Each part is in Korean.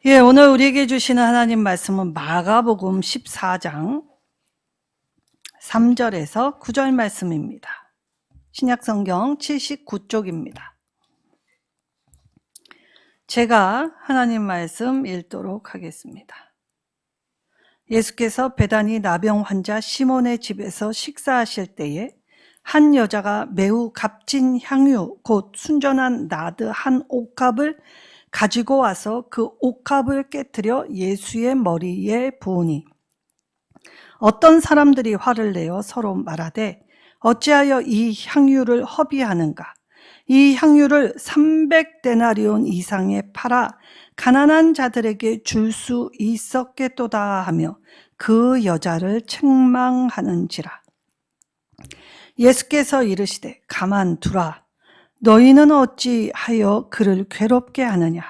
오늘 우리에게 주시는 하나님 말씀은 마가복음 14장 3절에서 9절 말씀입니다. 신약성경 79쪽입니다. 제가 하나님 말씀 읽도록 하겠습니다. 예수께서 베다니 나병 환자 시몬의 집에서 식사하실 때에 한 여자가 매우 값진 향유 곧 순전한 나드 한 옥합을 가지고 와서 그 옥합을 깨뜨려 예수의 머리에 부으니 어떤 사람들이 화를 내어 서로 말하되 어찌하여 이 향유를 허비하는가? 이 향유를 300데나리온 이상에 팔아 가난한 자들에게 줄 수 있었겠도다 하며 그 여자를 책망하는지라. 예수께서 이르시되 가만두라. 너희는 어찌하여 그를 괴롭게 하느냐?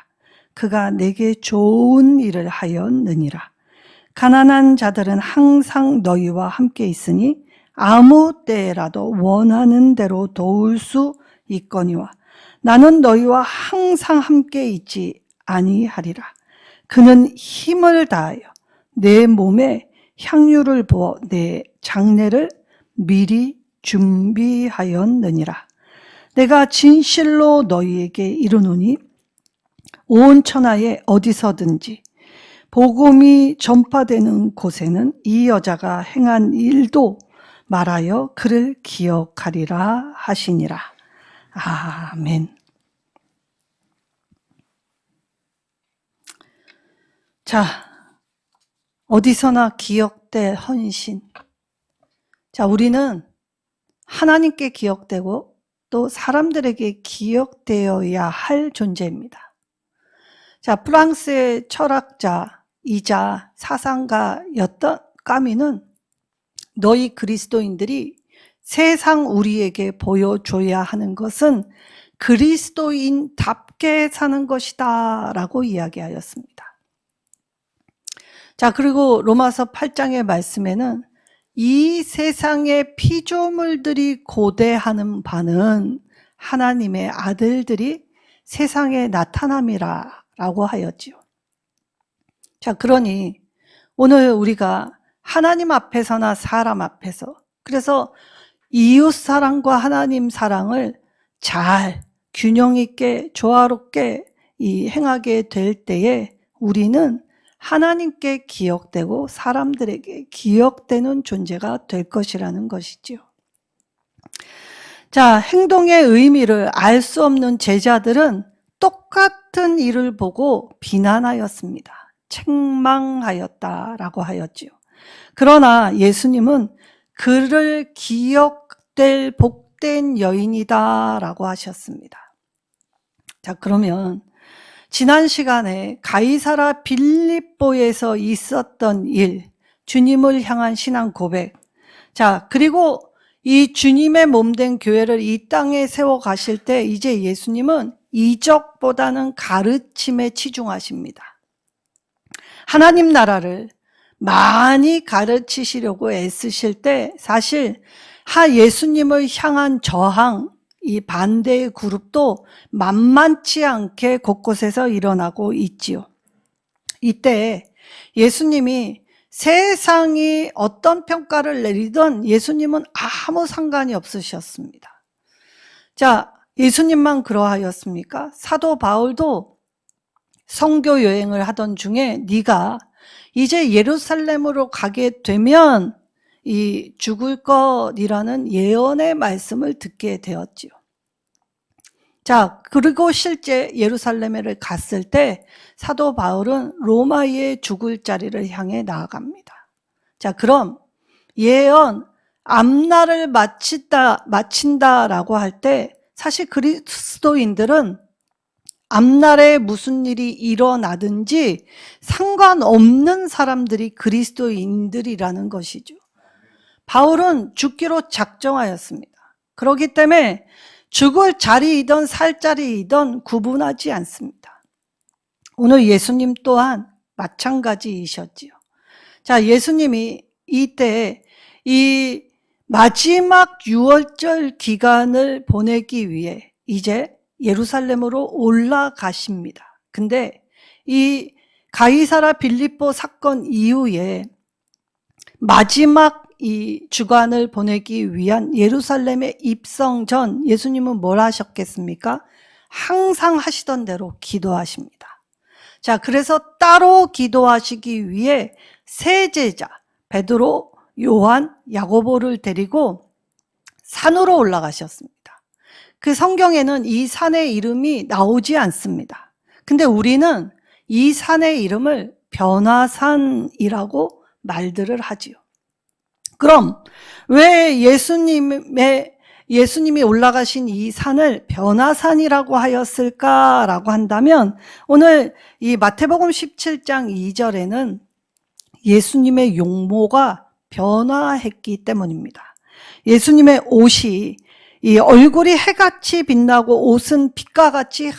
그가 내게 좋은 일을 하였느니라. 가난한 자들은 항상 너희와 함께 있으니 아무 때라도 원하는 대로 도울 수 있거니와 나는 너희와 항상 함께 있지 아니하리라. 그는 힘을 다하여 내 몸에 향유를 부어 내 장례를 미리 준비하였느니라. 내가 진실로 너희에게 이르노니 온 천하에 어디서든지 복음이 전파되는 곳에는 이 여자가 행한 일도 말하여 그를 기억하리라 하시니라. 아멘. 자, 어디서나 기억될 헌신. 자, 우리는 하나님께 기억되고 또 사람들에게 기억되어야 할 존재입니다. 자, 프랑스의 철학자이자 사상가였던 까미는 너희 그리스도인들이 세상 우리에게 보여줘야 하는 것은 그리스도인답게 사는 것이다 라고 이야기하였습니다. 자, 그리고 로마서 8장의 말씀에는 이 세상의 피조물들이 고대하는 바는 하나님의 아들들이 세상에 나타남이라 라고 하였지요. 자, 그러니 오늘 우리가 하나님 앞에서나 사람 앞에서 그래서 이웃 사랑과 하나님 사랑을 잘 균형 있게 조화롭게 행하게 될 때에 우리는 하나님께 기억되고 사람들에게 기억되는 존재가 될 것이라는 것이지요. 자, 행동의 의미를 알 수 없는 제자들은 똑같은 일을 보고 비난하였습니다. 책망하였다라고 하였지요. 그러나 예수님은 그를 기억될 복된 여인이다라고 하셨습니다. 자, 그러면 지난 시간에 가이사라 빌립보에서 있었던 일, 주님을 향한 신앙 고백. 자, 그리고 이 주님의 몸된 교회를 이 땅에 세워 가실 때 이제 예수님은 이적보다는 가르침에 치중하십니다. 하나님 나라를 많이 가르치시려고 애쓰실 때 사실 예수님을 향한 저항, 이 반대의 그룹도 만만치 않게 곳곳에서 일어나고 있지요. 이때 예수님이 세상이 어떤 평가를 내리든 예수님은 아무 상관이 없으셨습니다. 자, 예수님만 그러하였습니까? 사도 바울도 선교 여행을 하던 중에 네가 이제 예루살렘으로 가게 되면 이 죽을 것이라는 예언의 말씀을 듣게 되었지요. 자, 그리고 실제 예루살렘에 갔을 때 사도 바울은 로마의 죽을 자리를 향해 나아갑니다. 자, 그럼 예언 앞날을 마친다라고 할 때 사실 그리스도인들은 앞날에 무슨 일이 일어나든지 상관없는 사람들이 그리스도인들이라는 것이죠. 바울은 죽기로 작정하였습니다. 그렇기 때문에 죽을 자리이든 살 자리이든 구분하지 않습니다. 오늘 예수님 또한 마찬가지이셨지요. 자, 예수님이 이때 이 마지막 유월절 기간을 보내기 위해 이제 예루살렘으로 올라가십니다. 근데 이 가이사라 빌립보 사건 이후에 마지막 이 주간을 보내기 위한 예루살렘에 입성 전 예수님은 뭘 하셨겠습니까? 항상 하시던 대로 기도하십니다. 자, 그래서 따로 기도하시기 위해 세 제자 베드로, 요한, 야고보를 데리고 산으로 올라가셨습니다. 그 성경에는 이 산의 이름이 나오지 않습니다. 근데 우리는 이 산의 이름을 변화산이라고 말들을 하지요. 그럼 왜 예수님이 올라가신 이 산을 변화산이라고 하였을까라고 한다면, 오늘 이 마태복음 17장 2절에는 예수님의 용모가 변화했기 때문입니다. 예수님의 옷이, 이 얼굴이 해같이 빛나고 옷은 빛과 같이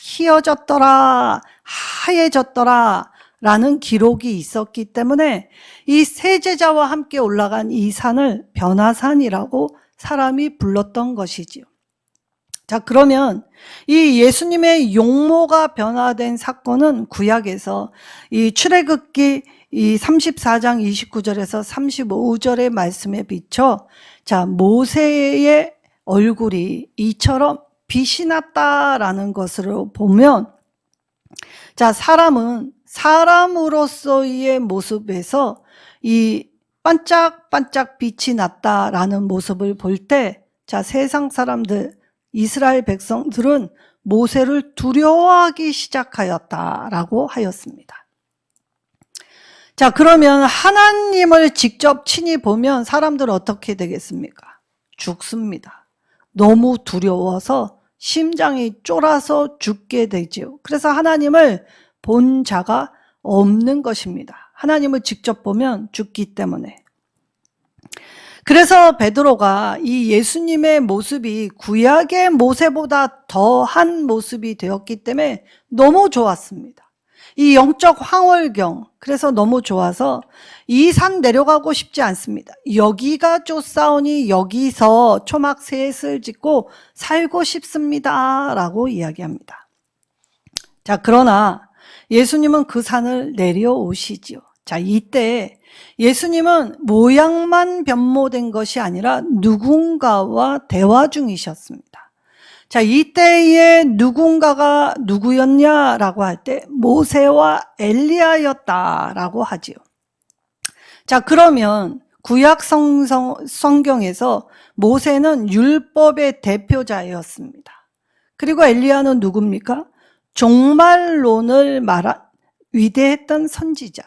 희어졌더라, 하얘졌더라 라는 기록이 있었기 때문에 이 세 제자와 함께 올라간 이 산을 변화산이라고 사람이 불렀던 것이지요. 자, 그러면 이 예수님의 용모가 변화된 사건은 구약에서 이 출애굽기 이 34장 29절에서 35절의 말씀에 비춰, 자, 모세의 얼굴이 이처럼 빛이 났다라는 것으로 보면, 자, 사람은 사람으로서의 모습에서 이 반짝반짝 빛이 났다라는 모습을 볼 때, 자, 세상 사람들, 이스라엘 백성들은 모세를 두려워하기 시작하였다라고 하였습니다. 자, 그러면 하나님을 직접 친히 보면 사람들은 어떻게 되겠습니까? 죽습니다. 너무 두려워서 심장이 쫄아서 죽게 되죠. 그래서 하나님을 본 자가 없는 것입니다. 하나님을 직접 보면 죽기 때문에. 그래서 베드로가 이 예수님의 모습이 구약의 모세보다 더한 모습이 되었기 때문에 너무 좋았습니다. 이 영적 황홀경, 그래서 너무 좋아서 이 산 내려가고 싶지 않습니다. 여기가 쫓사오니 여기서 초막 셋을 짓고 살고 싶습니다 라고 이야기합니다. 자, 그러나 예수님은 그 산을 내려오시지요. 자, 이때 예수님은 모양만 변모된 것이 아니라 누군가와 대화 중이셨습니다. 자, 이때의 누군가가 누구였냐라고 할 때 모세와 엘리야였다라고 하지요. 자, 그러면 구약 성경에서 모세는 율법의 대표자였습니다. 그리고 엘리야는 누굽니까? 종말론을 말한 위대했던 선지자.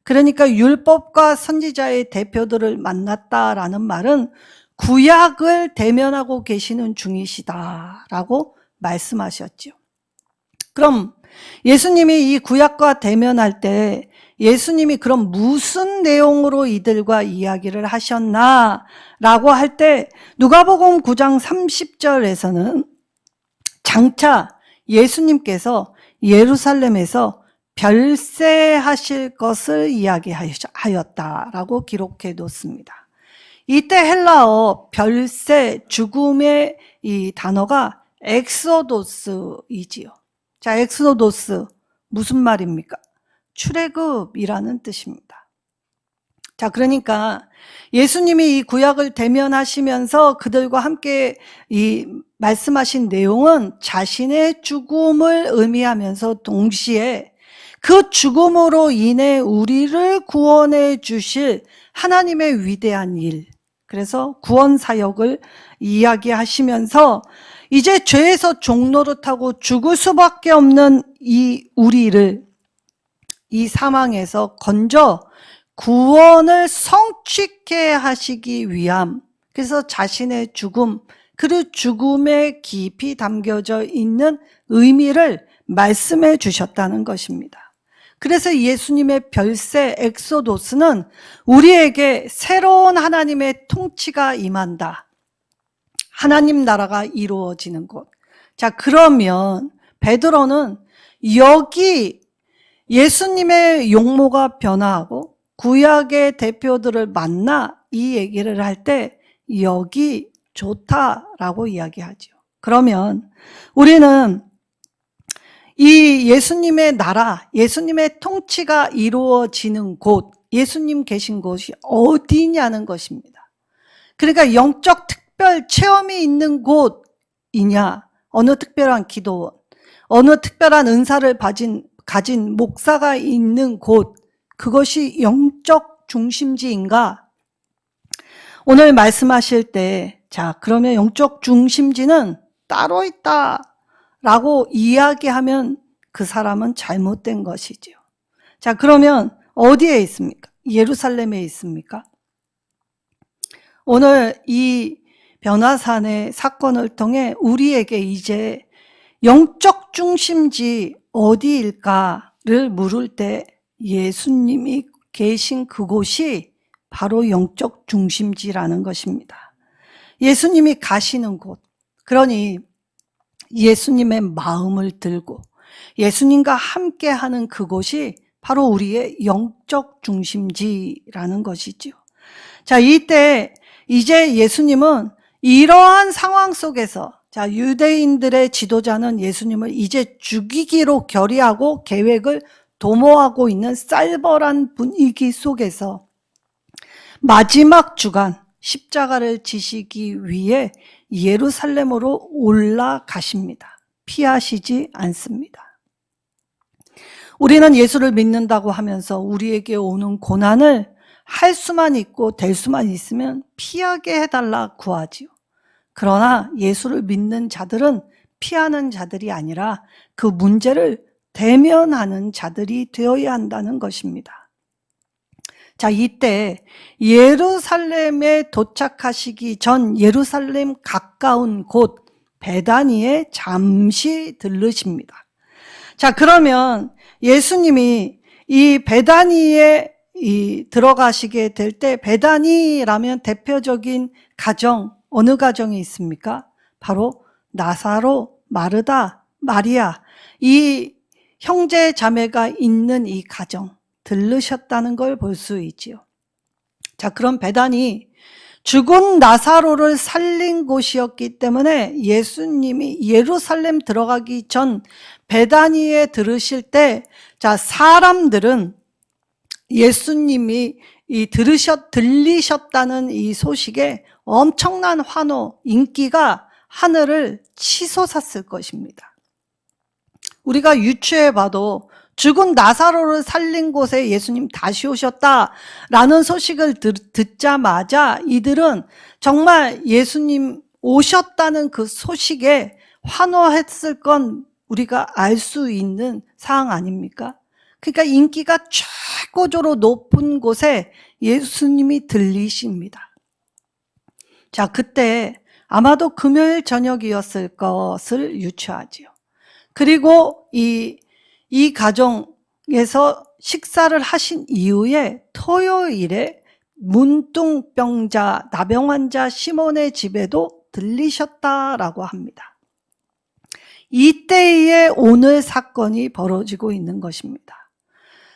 그러니까 율법과 선지자의 대표들을 만났다라는 말은 구약을 대면하고 계시는 중이시다라고 말씀하셨죠. 그럼 예수님이 이 구약과 대면할 때 예수님이 그럼 무슨 내용으로 이들과 이야기를 하셨나라고 할 때 누가복음 9장 30절에서는 장차 예수님께서 예루살렘에서 별세하실 것을 이야기하였다라고 기록해 놓습니다. 이때 헬라어 별세, 죽음의 이 단어가 엑소도스이지요. 자, 엑소도스 무슨 말입니까? 출애굽이라는 뜻입니다. 자, 그러니까 예수님이 이 구약을 대면하시면서 그들과 함께 이 말씀하신 내용은 자신의 죽음을 의미하면서 동시에 그 죽음으로 인해 우리를 구원해 주실 하나님의 위대한 일, 그래서 구원 사역을 이야기하시면서 이제 죄에서 종노릇하고 죽을 수밖에 없는 이 우리를 이 사망에서 건져 구원을 성취케 하시기 위함, 그래서 자신의 죽음, 그 죽음에 깊이 담겨져 있는 의미를 말씀해 주셨다는 것입니다. 그래서 예수님의 별세 엑소도스는 우리에게 새로운 하나님의 통치가 임한다. 하나님 나라가 이루어지는 곳. 자, 그러면 베드로는 여기 예수님의 용모가 변화하고 구약의 대표들을 만나 이 얘기를 할 때 여기 좋다라고 이야기하죠. 그러면 우리는 이 예수님의 나라, 예수님의 통치가 이루어지는 곳, 예수님 계신 곳이 어디냐는 것입니다. 그러니까 영적 특별 체험이 있는 곳이냐, 어느 특별한 기도원, 어느 특별한 은사를 가진 목사가 있는 곳, 그것이 영적 중심지인가? 오늘 말씀하실 때, 자, 그러면 영적 중심지는 따로 있다라고 이야기하면 그 사람은 잘못된 것이지요. 자, 그러면 어디에 있습니까? 예루살렘에 있습니까? 오늘 이 변화산의 사건을 통해 우리에게 이제 영적 중심지 어디일까를 물을 때 예수님이 계신 그곳이 바로 영적 중심지라는 것입니다. 예수님이 가시는 곳, 그러니 예수님의 마음을 들고 예수님과 함께하는 그곳이 바로 우리의 영적 중심지라는 것이죠. 자, 이때 이제 예수님은 이러한 상황 속에서, 자, 유대인들의 지도자는 예수님을 이제 죽이기로 결의하고 계획을 도모하고 있는 쌀벌한 분위기 속에서 마지막 주간 십자가를 지시기 위해 예루살렘으로 올라가십니다. 피하시지 않습니다. 우리는 예수를 믿는다고 하면서 우리에게 오는 고난을 할 수만 있고 될 수만 있으면 피하게 해달라 구하지요. 그러나 예수를 믿는 자들은 피하는 자들이 아니라 그 문제를 대면하는 자들이 되어야 한다는 것입니다. 자, 이때 예루살렘에 도착하시기 전 예루살렘 가까운 곳 베다니에 잠시 들르십니다. 자, 그러면 예수님이 이 베다니에 들어가시게 될 때 베다니라면 대표적인 가정, 어느 가정이 있습니까? 바로 나사로, 마르다, 마리아, 이 형제 자매가 있는 이 가정 들르셨다는 걸 볼 수 있지요. 자, 그럼 베다니 죽은 나사로를 살린 곳이었기 때문에 예수님이 예루살렘 들어가기 전 베다니에 들으실 때, 자, 사람들은 예수님이 들리셨다는 이 소식에 엄청난 환호, 인기가 하늘을 치솟았을 것입니다. 우리가 유추해 봐도 죽은 나사로를 살린 곳에 예수님 다시 오셨다라는 소식을 듣자마자 이들은 정말 예수님 오셨다는 그 소식에 환호했을 건 우리가 알 수 있는 사항 아닙니까? 그러니까 인기가 최고조로 높은 곳에 예수님이 들리십니다. 자, 그때 아마도 금요일 저녁이었을 것을 유추하지요. 그리고 이 가정에서 식사를 하신 이후에 토요일에 문둥병자, 나병 환자 시몬의 집에도 들리셨다라고 합니다. 이때에 오늘 사건이 벌어지고 있는 것입니다.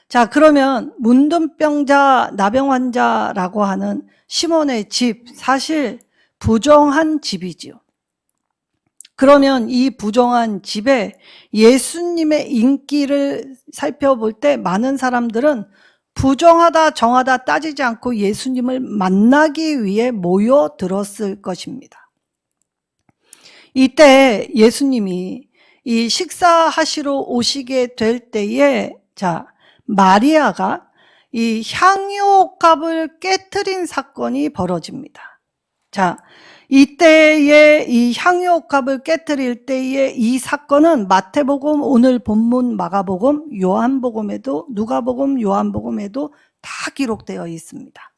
자, 그러면 문둥병자, 나병 환자라고 하는 시몬의 집, 사실 부정한 집이지요. 그러면 이 부정한 집에 예수님의 인기를 살펴볼 때 많은 사람들은 부정하다 정하다 따지지 않고 예수님을 만나기 위해 모여들었을 것입니다. 이때 예수님이 이 식사하시러 오시게 될 때에, 자, 마리아가 이 향유옥합을 깨트린 사건이 벌어집니다. 자, 이때에 이 향유옥합을 깨트릴 때의 이 사건은 마태복음, 오늘 본문 마가복음, 요한복음에도, 누가복음, 요한복음에도 다 기록되어 있습니다.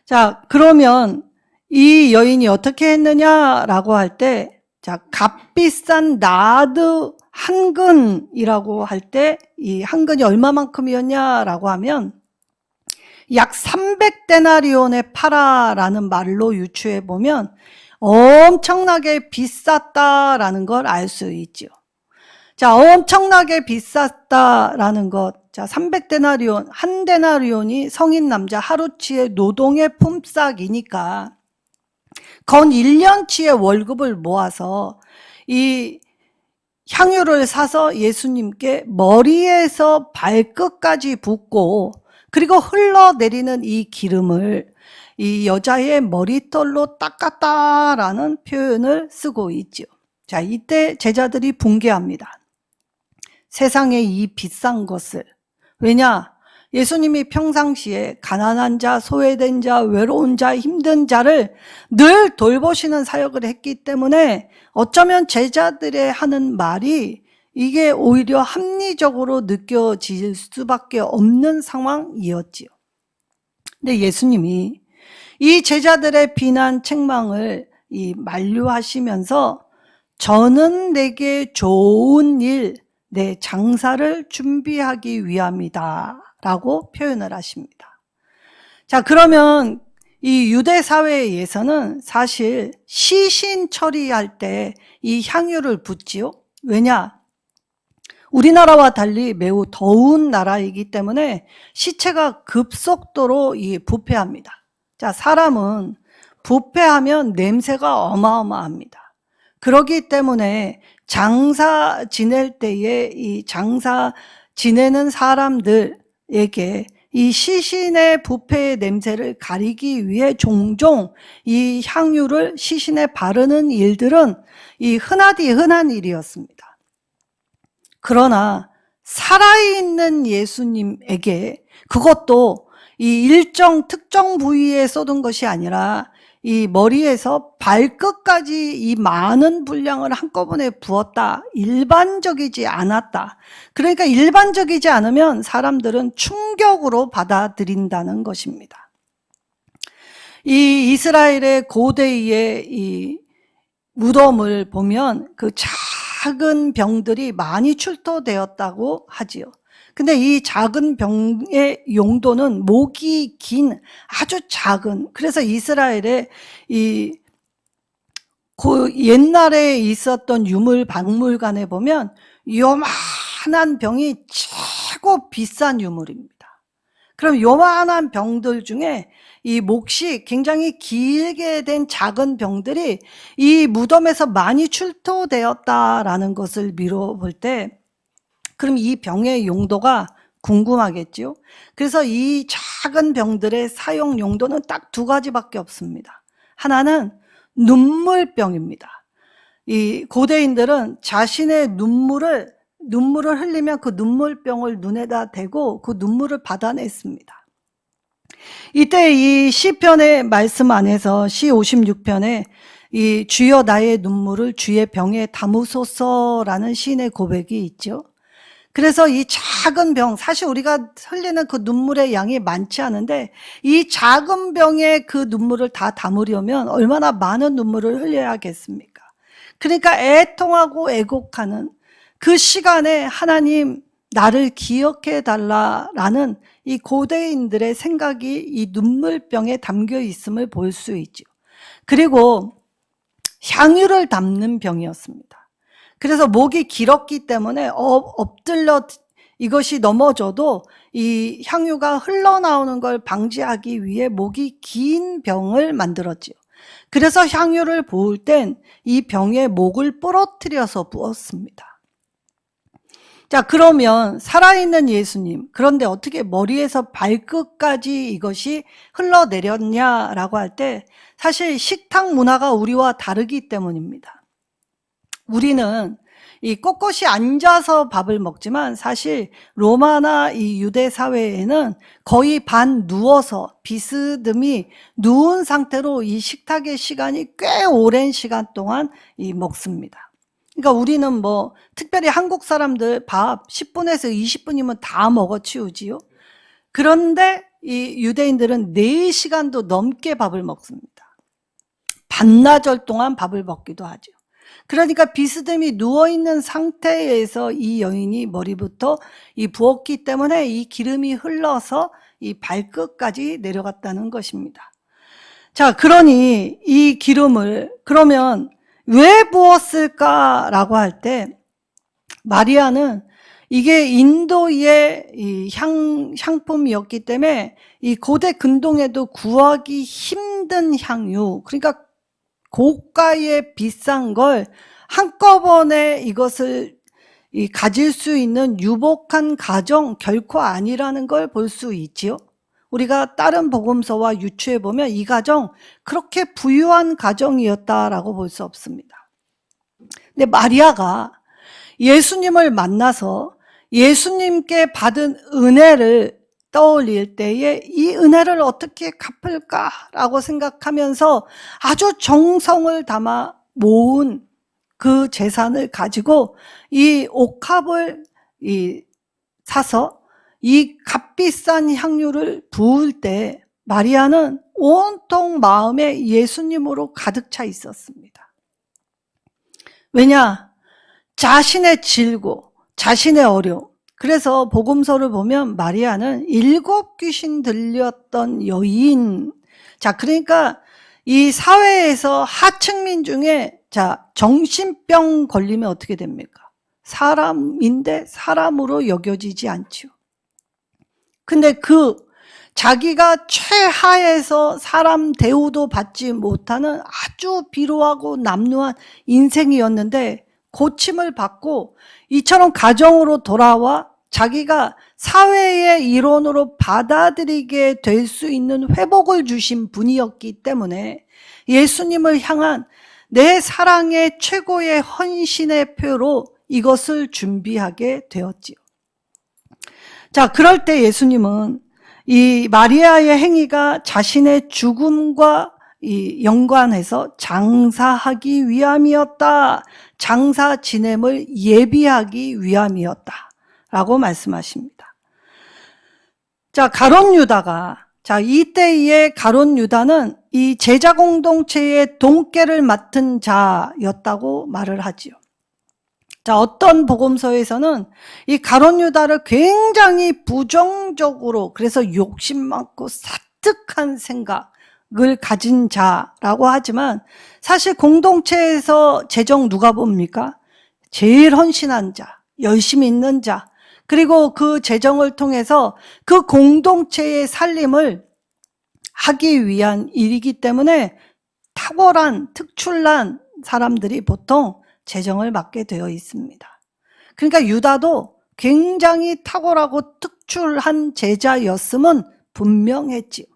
자, 그러면 이 여인이 어떻게 했느냐라고 할 때, 자, 값비싼 나드 한 근이라고 할 때 이 한 근이 얼마만큼이었냐라고 하면 약 300데나리온에 팔아라는 말로 유추해 보면 엄청나게 비쌌다라는 걸 알 수 있죠. 자, 엄청나게 비쌌다라는 것. 자, 300데나리온, 한 데나리온이 성인 남자 하루치의 노동의 품삯이니까 건 1년치의 월급을 모아서 이 향유를 사서 예수님께 머리에서 발끝까지 붓고 그리고 흘러내리는 이 기름을 이 여자의 머리털로 닦았다라는 표현을 쓰고 있죠. 자, 이때 제자들이 붕괴합니다. 세상에 이 비싼 것을. 왜냐? 예수님이 평상시에 가난한 자, 소외된 자, 외로운 자, 힘든 자를 늘 돌보시는 사역을 했기 때문에 어쩌면 제자들의 하는 말이 이게 오히려 합리적으로 느껴질 수밖에 없는 상황이었지요. 근데 예수님이 이 제자들의 비난, 책망을 만류하시면서 저는 내게 좋은 일, 내 장사를 준비하기 위함이다 라고 표현을 하십니다. 자, 그러면 이 유대 사회에서는 사실 시신 처리할 때 이 향유를 붓지요. 왜냐? 우리나라와 달리 매우 더운 나라이기 때문에 시체가 급속도로 부패합니다. 자, 사람은 부패하면 냄새가 어마어마합니다. 그렇기 때문에 장사 지낼 때에 이 장사 지내는 사람들에게 이 시신의 부패의 냄새를 가리기 위해 종종 이 향유를 시신에 바르는 일들은 흔하디 흔한 일이었습니다. 그러나 살아있는 예수님에게 그것도 이 일정 특정 부위에 쏟은 것이 아니라 이 머리에서 발끝까지 이 많은 분량을 한꺼번에 부었다. 일반적이지 않았다. 그러니까 일반적이지 않으면 사람들은 충격으로 받아들인다는 것입니다. 이 이스라엘의 고대의 이 무덤을 보면 그 작은 병들이 많이 출토되었다고 하지요. 근데 이 작은 병의 용도는 목이 긴 아주 작은, 그래서 이스라엘의 옛날에 있었던 유물 박물관에 보면 요만한 병이 최고 비싼 유물입니다. 그럼 요만한 병들 중에 이 몫이 굉장히 길게 된 작은 병들이 이 무덤에서 많이 출토되었다라는 것을 미뤄볼 때 그럼 이 병의 용도가 궁금하겠죠? 그래서 이 작은 병들의 사용 용도는 딱 두 가지밖에 없습니다. 하나는 눈물병입니다. 이 고대인들은 자신의 눈물을 흘리면 그 눈물병을 눈에다 대고 그 눈물을 받아냈습니다. 이때 이 시편의 말씀 안에서 시 56편에 이 주여 나의 눈물을 주의 병에 담으소서라는 시인의 고백이 있죠. 그래서 이 작은 병, 사실 우리가 흘리는 그 눈물의 양이 많지 않은데 이 작은 병에 그 눈물을 다 담으려면 얼마나 많은 눈물을 흘려야겠습니까? 그러니까 애통하고 애곡하는 그 시간에 하나님 나를 기억해 달라라는 이 고대인들의 생각이 이 눈물병에 담겨 있음을 볼 수 있죠. 그리고 향유를 담는 병이었습니다. 그래서 목이 길었기 때문에 엎들려 이것이 넘어져도 이 향유가 흘러나오는 걸 방지하기 위해 목이 긴 병을 만들었지요. 그래서 향유를 부을 땐 이 병에 목을 부러뜨려서 부었습니다. 자, 그러면 살아있는 예수님, 그런데 어떻게 머리에서 발끝까지 이것이 흘러내렸냐라고 할 때 사실 식탁 문화가 우리와 다르기 때문입니다. 우리는 이 꼿꼿이 앉아서 밥을 먹지만 사실 로마나 이 유대 사회에는 거의 반 누워서 비스듬히 누운 상태로 이 식탁의 시간이 꽤 오랜 시간 동안 먹습니다. 그러니까 우리는 뭐 특별히 한국 사람들 밥 10분에서 20분이면 다 먹어 치우지요. 그런데 이 유대인들은 4시간도 넘게 밥을 먹습니다. 반나절 동안 밥을 먹기도 하죠. 그러니까 비스듬히 누워있는 상태에서 이 여인이 머리부터 부었기 때문에 이 기름이 흘러서 이 발끝까지 내려갔다는 것입니다. 자, 그러니 이 기름을 그러면 왜 부었을까라고 할 때 마리아는 이게 인도의 이 향품이었기 때문에 이 고대 근동에도 구하기 힘든 향유, 그러니까 고가의 비싼 걸 한꺼번에 이것을 가질 수 있는 유복한 가정 결코 아니라는 걸 볼 수 있지요. 우리가 다른 복음서와 유추해 보면 이 가정 그렇게 부유한 가정이었다라고 볼 수 없습니다. 근데 마리아가 예수님을 만나서 예수님께 받은 은혜를 떠올릴 때에 이 은혜를 어떻게 갚을까라고 생각하면서 아주 정성을 담아 모은 그 재산을 가지고 이 옥합을 사서 이 값비싼 향유를 부을 때 마리아는 온통 마음에 예수님으로 가득 차 있었습니다. 왜냐? 자신의 질고 자신의 어려움. 그래서 복음서를 보면 마리아는 7 귀신 들렸던 여인. 자, 그러니까 이 사회에서 하층민 중에 정신병 걸리면 어떻게 됩니까? 사람인데 사람으로 여겨지지 않지요. 근데 자기가 최하에서 사람 대우도 받지 못하는 아주 비루하고 남루한 인생이었는데 고침을 받고 이처럼 가정으로 돌아와 자기가 사회의 일원으로 받아들이게 될 수 있는 회복을 주신 분이었기 때문에 예수님을 향한 내 사랑의 최고의 헌신의 표로 이것을 준비하게 되었지요. 자, 그럴 때 예수님은 이 마리아의 행위가 자신의 죽음과 연관해서 장사하기 위함이었다. 장사 지냄을 예비하기 위함이었다. 라고 말씀하십니다. 자, 가룟 유다가, 이때의 가룟 유다는 이 제자 공동체의 동계를 맡은 자였다고 말을 하지요. 자, 어떤 복음서에서는 이 가룟 유다를 굉장히 부정적으로, 그래서 욕심 많고 사특한 생각을 가진 자라고 하지만 사실 공동체에서 재정 누가 봅니까? 제일 헌신한 자, 열심히 있는 자, 그리고 그 재정을 통해서 그 공동체의 살림을 하기 위한 일이기 때문에 탁월한, 특출난 사람들이 보통 재정을 맡게 되어 있습니다. 그러니까 유다도 굉장히 탁월하고 특출한 제자였음은 분명했지요.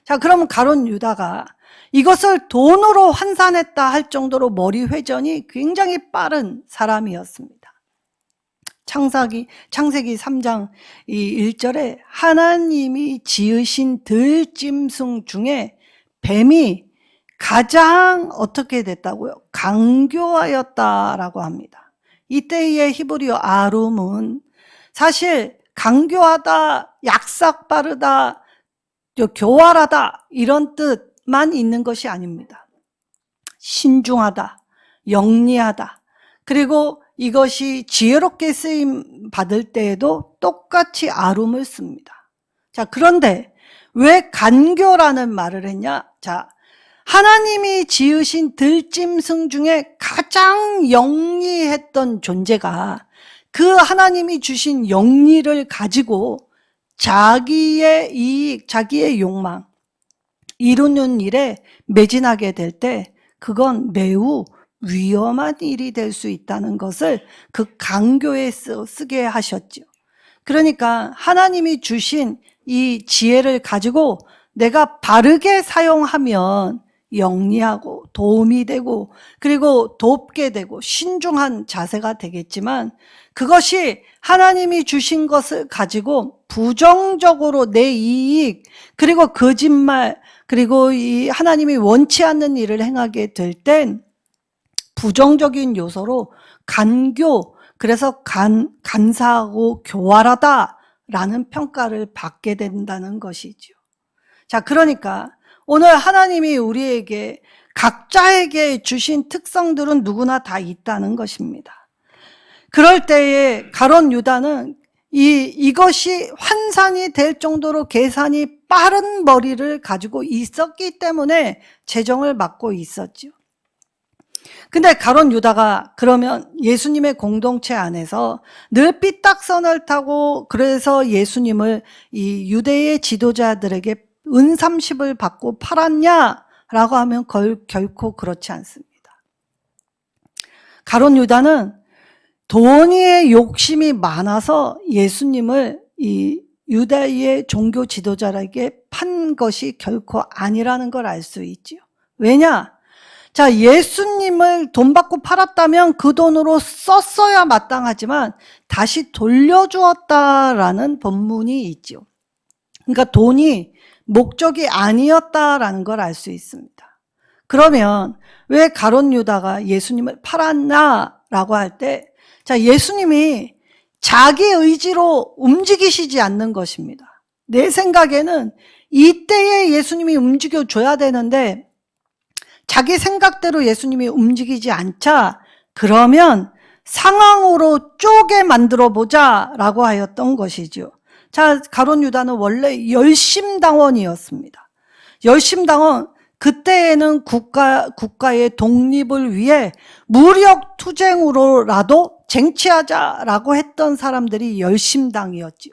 자, 그러면 가룟 유다가 이것을 돈으로 환산했다 할 정도로 머리 회전이 굉장히 빠른 사람이었습니다. 창세기 3장 1절에 하나님이 지으신 들짐승 중에 뱀이 가장 어떻게 됐다고요? 강교하였다라고 합니다. 이때의 히브리어 아룸은 사실 강교하다, 약삭 빠르다, 교활하다 이런 뜻만 있는 것이 아닙니다. 신중하다, 영리하다, 그리고 이것이 지혜롭게 쓰임 받을 때에도 똑같이 아룸을 씁니다. 자, 그런데 왜 간교라는 말을 했냐? 자, 하나님이 지으신 들짐승 중에 가장 영리했던 존재가 그 하나님이 주신 영리를 가지고 자기의 이익, 자기의 욕망, 이루는 일에 매진하게 될 때 그건 매우 위험한 일이 될 수 있다는 것을 그 강교에 쓰게 하셨죠. 그러니까 하나님이 주신 이 지혜를 가지고 내가 바르게 사용하면 영리하고 도움이 되고 그리고 돕게 되고 신중한 자세가 되겠지만 그것이 하나님이 주신 것을 가지고 부정적으로 내 이익 그리고 거짓말 그리고 이 하나님이 원치 않는 일을 행하게 될 땐 부정적인 요소로 간교, 그래서 간사하고 교활하다라는 평가를 받게 된다는 것이죠. 자, 그러니까 오늘 하나님이 우리에게 각자에게 주신 특성들은 누구나 다 있다는 것입니다. 그럴 때에 가룟 유다는 이것이 환산이 될 정도로 계산이 빠른 머리를 가지고 있었기 때문에 재정을 맡고 있었죠. 근데 가룟 유다가 그러면 예수님의 공동체 안에서 늘 삐딱선을 타고 그래서 예수님을 이 유대의 지도자들에게 은 30을 받고 팔았냐라고 하면 결코 그렇지 않습니다. 가룟 유다는 돈의 욕심이 많아서 예수님을 이 유다의 종교 지도자에게 판 것이 결코 아니라는 걸 알 수 있지요. 왜냐? 자, 예수님을 돈 받고 팔았다면 그 돈으로 썼어야 마땅하지만 다시 돌려주었다라는 본문이 있지요. 그러니까 돈이 목적이 아니었다라는 걸 알 수 있습니다. 그러면 왜 가룟 유다가 예수님을 팔았나라고 할 때, 자, 예수님이 자기 의지로 움직이시지 않는 것입니다. 내 생각에는 이때에 예수님이 움직여줘야 되는데 자기 생각대로 예수님이 움직이지 않자 그러면 상황으로 쪼개 만들어 보자라고 하였던 것이죠. 자, 가룟 유다는 원래 열심당원이었습니다. 열심당원, 그때에는 국가의 독립을 위해 무력 투쟁으로라도 쟁취하자라고 했던 사람들이 열심당이었지요.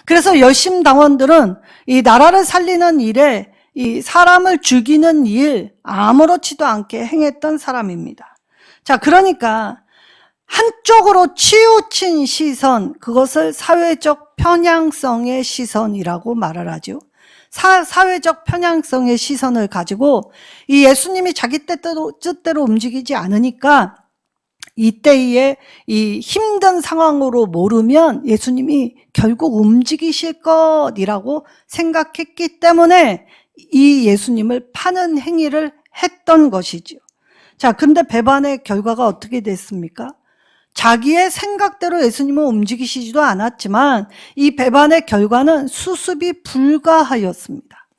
그래서 열심당원들은 이 나라를 살리는 일에 이 사람을 죽이는 일 아무렇지도 않게 행했던 사람입니다. 자, 그러니까 한쪽으로 치우친 시선, 그것을 사회적 편향성의 시선이라고 말을 하죠. 사회적 편향성의 시선을 가지고 이 예수님이 자기 뜻대로 움직이지 않으니까 이때의 이 힘든 상황으로 모르면 예수님이 결국 움직이실 것이라고 생각했기 때문에 이 예수님을 파는 행위를 했던 것이죠. 자, 근데 배반의 결과가 어떻게 됐습니까? 자기의 생각대로 예수님은 움직이시지도 않았지만 이 배반의 결과는 수습이 불가하였습니다.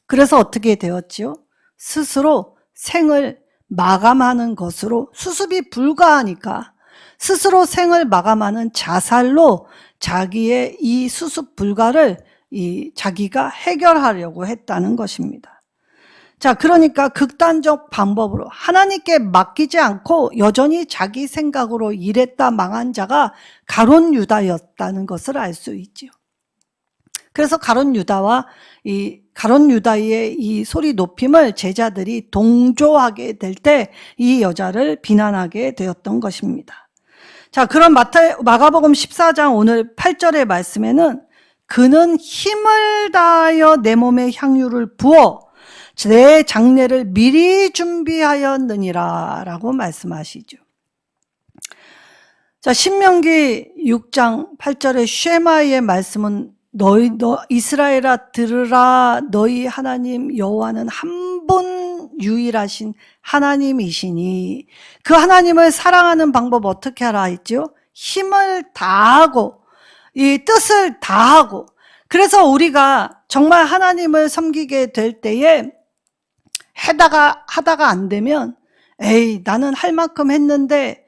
그래서 어떻게 되었지요? 스스로 생을 마감하는 것으로, 수습이 불가하니까 스스로 생을 마감하는 자살로 자기의 이 수습 불가를 자기가 해결하려고 했다는 것입니다. 자, 그러니까 극단적 방법으로 하나님께 맡기지 않고 여전히 자기 생각으로 일했다 망한 자가 가룟 유다였다는 것을 알 수 있지요. 그래서 가룟 유다의 이 소리 높임을 제자들이 동조하게 될 때 이 여자를 비난하게 되었던 것입니다. 자, 그럼 마가복음 14장 오늘 8절의 말씀에는 그는 힘을 다하여 내 몸에 향유를 부어 내 장례를 미리 준비하였느니라 라고 말씀하시죠. 자, 신명기 6장 8절의 쉐마의 말씀은 이스라엘아 들으라, 너희 하나님 여호와는 한 분 유일하신 하나님이시니 그 하나님을 사랑하는 방법 어떻게 하라 했죠? 힘을 다하고 이 뜻을 다하고. 그래서 우리가 정말 하나님을 섬기게 될 때에 하다가 안 되면 에이 나는 할 만큼 했는데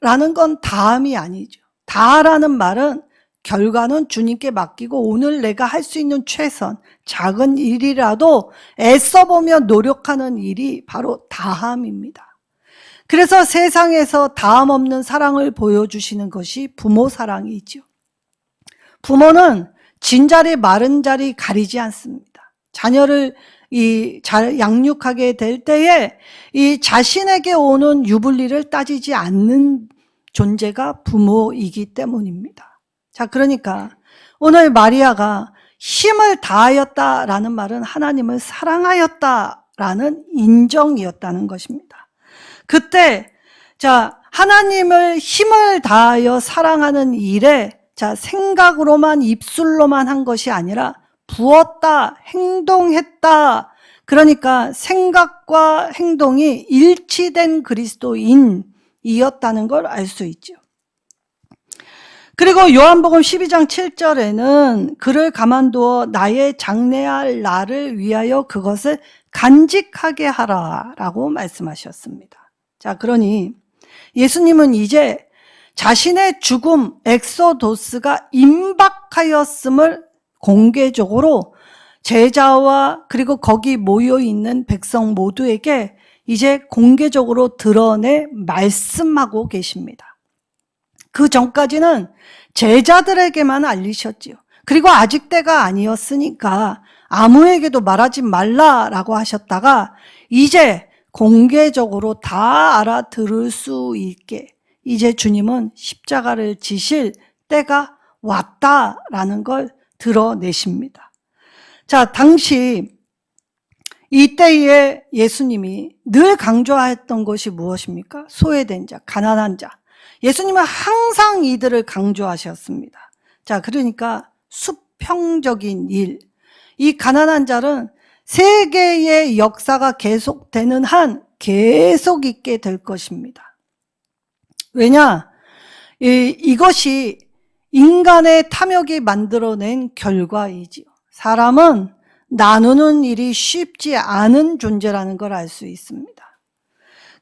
라는 건 다함이 아니죠. 다라는 말은 결과는 주님께 맡기고 오늘 내가 할 수 있는 최선, 작은 일이라도 애써보며 노력하는 일이 바로 다함입니다. 그래서 세상에서 다함 없는 사랑을 보여주시는 것이 부모 사랑이죠. 부모는 진자리 마른 자리 가리지 않습니다. 자녀를 잘 양육하게 될 때에 이 자신에게 오는 유불리를 따지지 않는 존재가 부모이기 때문입니다. 자, 그러니까 오늘 마리아가 힘을 다하였다라는 말은 하나님을 사랑하였다라는 인정이었다는 것입니다. 그때 자, 하나님을 힘을 다하여 사랑하는 일에 자, 생각으로만 입술로만 한 것이 아니라 부었다, 행동했다. 그러니까 생각과 행동이 일치된 그리스도인이었다는 걸 알 수 있죠. 그리고 요한복음 12장 7절에는 그를 가만두어 나의 장래할 나를 위하여 그것을 간직하게 하라라고 말씀하셨습니다. 자, 그러니 예수님은 이제 자신의 죽음, 엑소도스가 임박하였음을 공개적으로 제자와 그리고 거기 모여있는 백성 모두에게 이제 공개적으로 드러내 말씀하고 계십니다. 그 전까지는 제자들에게만 알리셨지요. 그리고 아직 때가 아니었으니까 아무에게도 말하지 말라라고 하셨다가 이제 공개적으로 다 알아들을 수 있게 이제 주님은 십자가를 지실 때가 왔다라는 걸 드러내십니다. 자, 당시 이때에 예수님이 늘 강조했던 것이 무엇입니까? 소외된 자, 가난한 자. 예수님은 항상 이들을 강조하셨습니다. 자, 그러니까 수평적인 일. 이 가난한 자는 세계의 역사가 계속되는 한 계속 있게 될 것입니다. 왜냐? 이것이 인간의 탐욕이 만들어낸 결과이지요. 사람은 나누는 일이 쉽지 않은 존재라는 걸 알 수 있습니다.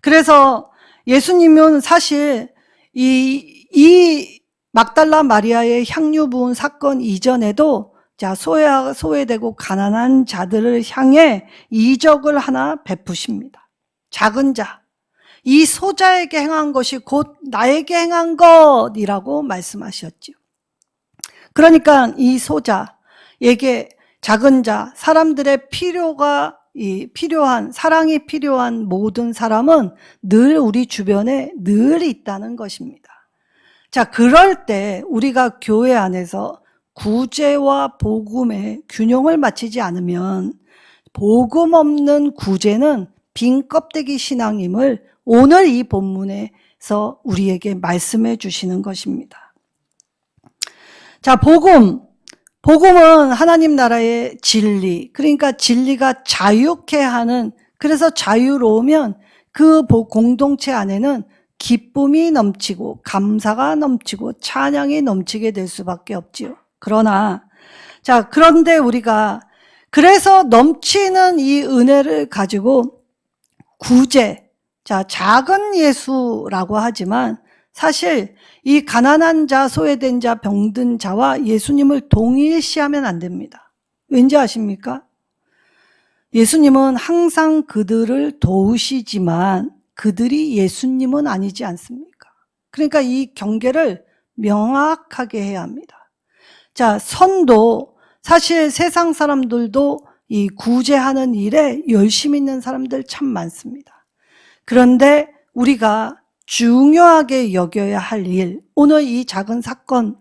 그래서 예수님은 사실 이 막달라 마리아의 향유 부은 사건 이전에도 자, 소외되고 가난한 자들을 향해 이적을 하나 베푸십니다. 작은 자, 이 소자에게 행한 것이 곧 나에게 행한 것이라고 말씀하셨죠. 그러니까 이 소자에게 작은 자, 사람들의 사랑이 필요한 모든 사람은 늘 우리 주변에 늘 있다는 것입니다. 자, 그럴 때 우리가 교회 안에서 구제와 복음의 균형을 맞추지 않으면 복음 없는 구제는 빈 껍데기 신앙임을 오늘 이 본문에서 우리에게 말씀해 주시는 것입니다. 자, 복음은 하나님 나라의 진리, 그러니까 진리가 자유케 하는, 그래서 자유로우면 그 공동체 안에는 기쁨이 넘치고 감사가 넘치고 찬양이 넘치게 될 수밖에 없지요. 그런데 우리가 그래서 넘치는 이 은혜를 가지고 구제, 자, 작은 예수라고 하지만 사실 이 가난한 자, 소외된 자, 병든 자와 예수님을 동일시하면 안 됩니다. 왠지 아십니까? 예수님은 항상 그들을 도우시지만 그들이 예수님은 아니지 않습니까? 그러니까 이 경계를 명확하게 해야 합니다. 자, 선도, 사실 세상 사람들도 이 구제하는 일에 열심히 있는 사람들 참 많습니다. 그런데 우리가 중요하게 여겨야 할 일, 오늘 이 작은 사건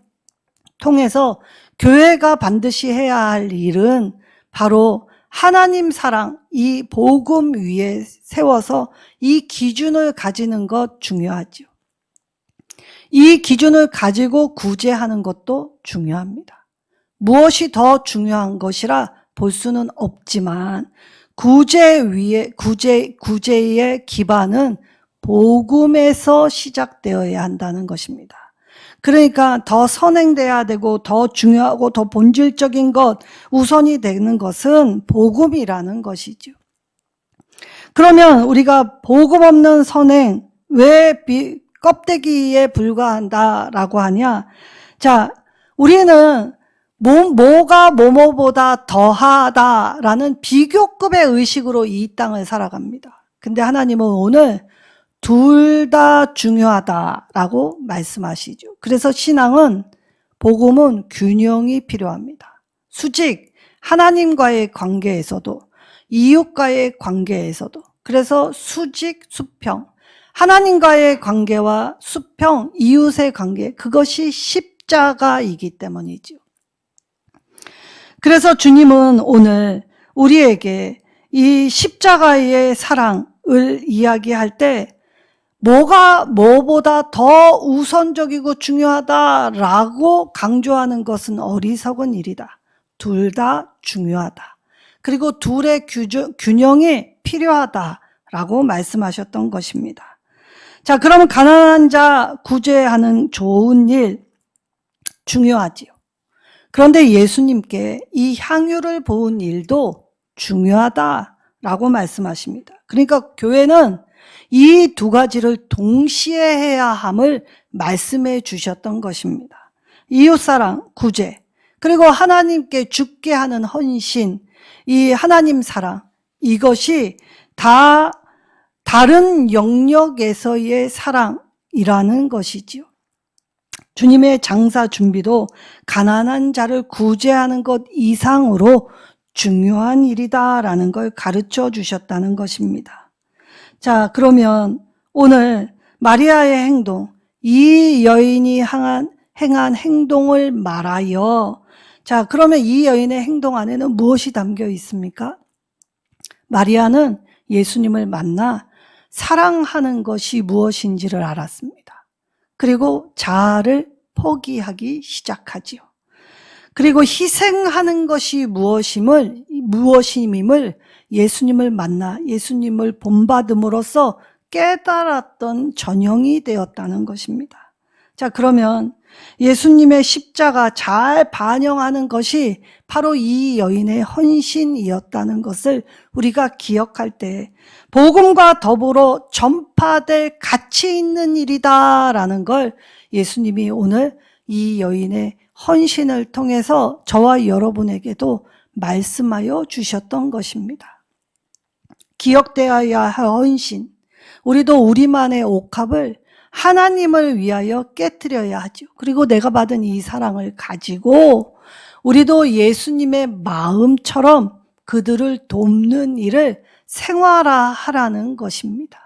통해서 교회가 반드시 해야 할 일은 바로 하나님 사랑, 이 복음 위에 세워서 이 기준을 가지는 것 중요하죠. 이 기준을 가지고 구제하는 것도 중요합니다. 무엇이 더 중요한 것이라 볼 수는 없지만 구제의 기반은 복음에서 시작되어야 한다는 것입니다. 그러니까 더 선행돼야 되고 더 중요하고 더 본질적인 것, 우선이 되는 것은 복음이라는 것이죠. 그러면 우리가 복음 없는 선행, 왜 껍데기에 불과한다라고 하냐? 자, 우리는 뭐가 뭐뭐보다 더하다라는 비교급의 의식으로 이 땅을 살아갑니다. 근데 하나님은 오늘 둘 다 중요하다라고 말씀하시죠. 그래서 신앙은, 복음은 균형이 필요합니다. 수직, 하나님과의 관계에서도, 이웃과의 관계에서도. 그래서 수직, 수평. 하나님과의 관계와 수평, 이웃의 관계, 그것이 십자가이기 때문이죠. 그래서 주님은 오늘 우리에게 이 십자가의 사랑을 이야기할 때 뭐보다 더 우선적이고 중요하다라고 강조하는 것은 어리석은 일이다. 둘 다 중요하다. 그리고 둘의 균형이 필요하다라고 말씀하셨던 것입니다. 자, 그러면 가난한 자 구제하는 좋은 일 중요하지요. 그런데 예수님께 이 향유를 부은 일도 중요하다라고 말씀하십니다. 그러니까 교회는 이 두 가지를 동시에 해야 함을 말씀해 주셨던 것입니다. 이웃사랑, 구제, 그리고 하나님께 죽게 하는 헌신, 이 하나님 사랑, 이것이 다 다른 영역에서의 사랑이라는 것이지요. 주님의 장사 준비도 가난한 자를 구제하는 것 이상으로 중요한 일이다라는 걸 가르쳐 주셨다는 것입니다. 자, 그러면 오늘 마리아의 행동, 이 여인이 행한 행동을 말하여. 자, 그러면 이 여인의 행동 안에는 무엇이 담겨 있습니까? 마리아는 예수님을 만나 사랑하는 것이 무엇인지를 알았습니다. 그리고 자아를 포기하기 시작하지요. 그리고 희생하는 것이 무엇임을 예수님을 만나 예수님을 본받음으로써 깨달았던 전형이 되었다는 것입니다. 자, 그러면 예수님의 십자가 잘 반영하는 것이 바로 이 여인의 헌신이었다는 것을 우리가 기억할 때 복음과 더불어 전파될 가치 있는 일이다라는 걸 예수님이 오늘 이 여인의 헌신을 통해서 저와 여러분에게도 말씀하여 주셨던 것입니다. 기억되어야 할 헌신, 우리도 우리만의 옥합을 하나님을 위하여 깨트려야 하죠. 그리고 내가 받은 이 사랑을 가지고 우리도 예수님의 마음처럼 그들을 돕는 일을 생활화하라는 것입니다.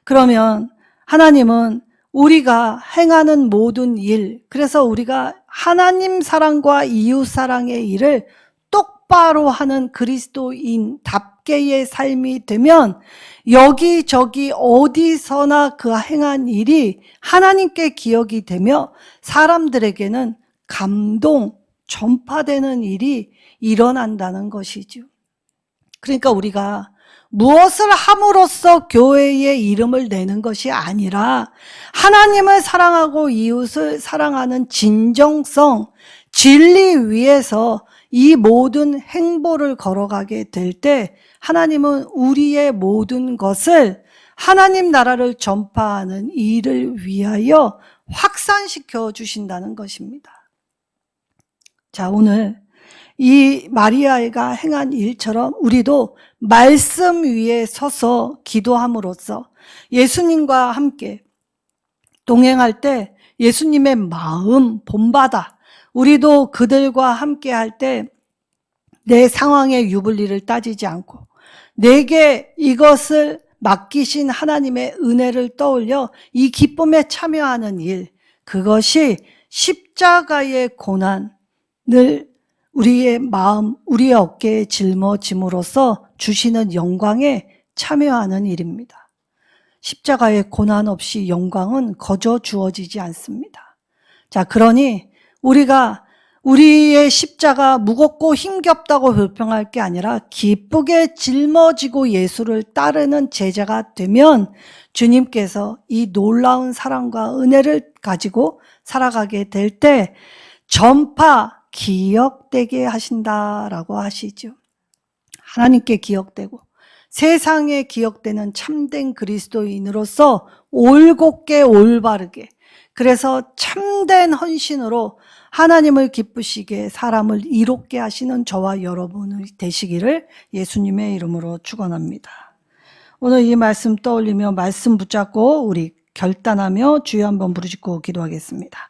그러면 하나님은 우리가 행하는 모든 일, 그래서 우리가 하나님 사랑과 이웃 사랑의 일을 똑바로 하는 그리스도인답게의 삶이 되면 여기저기 어디서나 그 행한 일이 하나님께 기억이 되며 사람들에게는 감동, 전파되는 일이 일어난다는 것이죠. 그러니까 우리가 무엇을 함으로써 교회의 이름을 내는 것이 아니라 하나님을 사랑하고 이웃을 사랑하는 진정성, 진리 위에서 이 모든 행보를 걸어가게 될 때 하나님은 우리의 모든 것을 하나님 나라를 전파하는 일을 위하여 확산시켜 주신다는 것입니다. 자, 오늘 이 마리아가 행한 일처럼 우리도 말씀 위에 서서 기도함으로써 예수님과 함께 동행할 때 예수님의 마음 본받아 우리도 그들과 함께 할 때 내 상황의 유불리를 따지지 않고 내게 이것을 맡기신 하나님의 은혜를 떠올려 이 기쁨에 참여하는 일, 그것이 십자가의 고난을 우리의 마음, 우리의 어깨에 짊어짐으로써 주시는 영광에 참여하는 일입니다. 십자가의 고난 없이 영광은 거저 주어지지 않습니다. 자, 그러니 우리가 우리의 십자가 무겁고 힘겹다고 불평할 게 아니라 기쁘게 짊어지고 예수를 따르는 제자가 되면 주님께서 이 놀라운 사랑과 은혜를 가지고 살아가게 될 때 전파, 기억되게 하신다라고 하시죠. 하나님께 기억되고 세상에 기억되는 참된 그리스도인으로서 올곧게 올바르게, 그래서 참된 헌신으로 하나님을 기쁘시게 사람을 이롭게 하시는 저와 여러분이 되시기를 예수님의 이름으로 축원합니다. 오늘 이 말씀 떠올리며 말씀 붙잡고 우리 결단하며 주여 한번 부르짖고 기도하겠습니다.